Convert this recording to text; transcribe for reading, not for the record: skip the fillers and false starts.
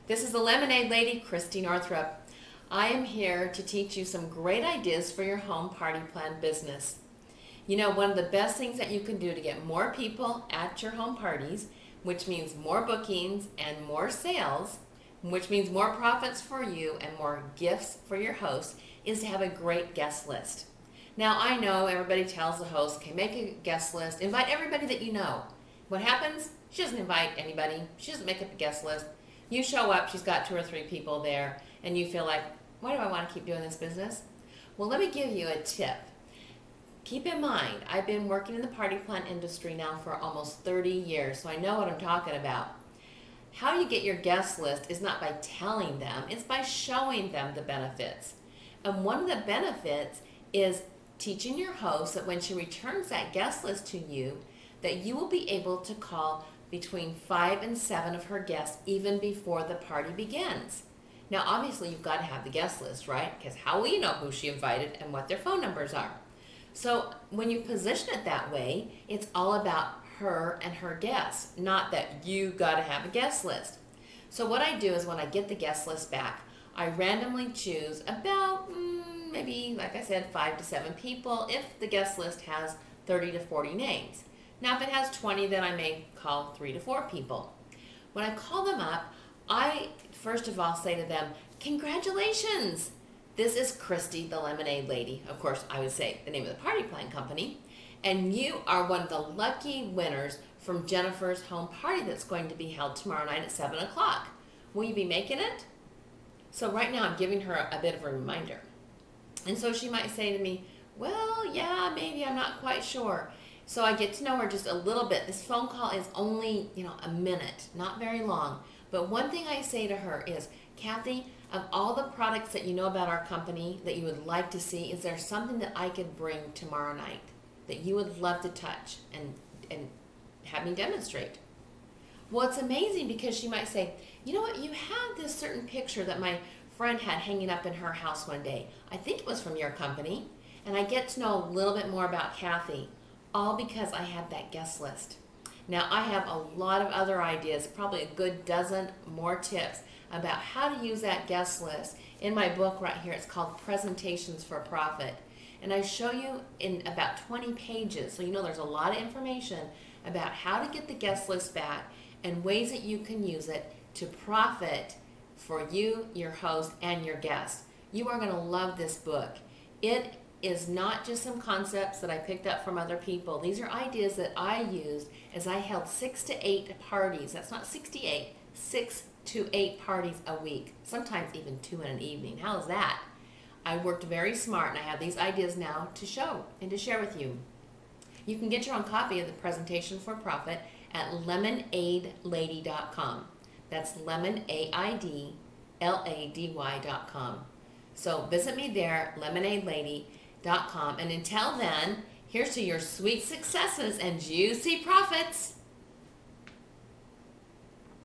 This is the Lemonade Lady, Christy Northrup. I am here to teach you some great ideas for your home party plan business. You know, one of the best things that you can do to get more people at your home parties, which means more bookings and more sales, which means more profits for you and more gifts for your host, is to have a great guest list. Now, I know everybody tells the host, okay, make a guest list, invite everybody that you know. What happens? She doesn't invite anybody. She doesn't make up a guest list. You show up, she's got 2 or 3 people there, and you feel like, why do I want to keep doing this business? Well, let me give you a tip. Keep in mind, I've been working in the party plan industry now for almost 30 years, so I know what I'm talking about. How you get your guest list is not by telling them, it's by showing them the benefits. And one of the benefits is teaching your host that when she returns that guest list to you, that you will be able to call between 5 and 7 of her guests even before the party begins. Now, obviously, you've got to have the guest list, right? Because how will you know who she invited and what their phone numbers are? So when you position it that way, it's all about her and her guests, not that you got to have a guest list. So what I do is when I get the guest list back, I randomly choose about maybe, like I said, 5 to 7 people if the guest list has 30 to 40 names. Now, if it has 20, then I may call 3 to 4 people. When I call them up, I first of all say to them, congratulations! This is Christy, the Lemonade Lady. Of course, I would say the name of the party plan company. And you are one of the lucky winners from Jennifer's home party that's going to be held tomorrow night at 7 o'clock. Will you be making it? So right now I'm giving her a bit of a reminder. And so she might say to me, well, yeah, maybe, I'm not quite sure. So I get to know her just a little bit. This phone call is only, a minute, not very long. But one thing I say to her is, Kathy, of all the products that you know about our company that you would like to see, is there something that I could bring tomorrow night that you would love to touch and have me demonstrate? Well, it's amazing because she might say, you know what, you have this certain picture that my friend had hanging up in her house one day. I think it was from your company. And I get to know a little bit more about Kathy, all because I had that guest list. Now, I have a lot of other ideas, probably a good dozen more tips about how to use that guest list in my book right here. It's called Presentations for Profit. And I show you in about 20 pages, so you know there's a lot of information about how to get the guest list back and ways that you can use it to profit for you, your host, and your guests. You are going to love this book. It is not just some concepts that I picked up from other people. These are ideas that I used as I held 6 to 8 parties. That's not 68, 6 to 8 parties a week, sometimes even 2 in an evening. How is that? I worked very smart, and I have these ideas now to show and to share with you. You can get your own copy of the Presentation for Profit at lemonadelady.com. That's lemonadelady.com. So visit me there, lemonadelady.com. And until then, here's to your sweet successes and juicy profits.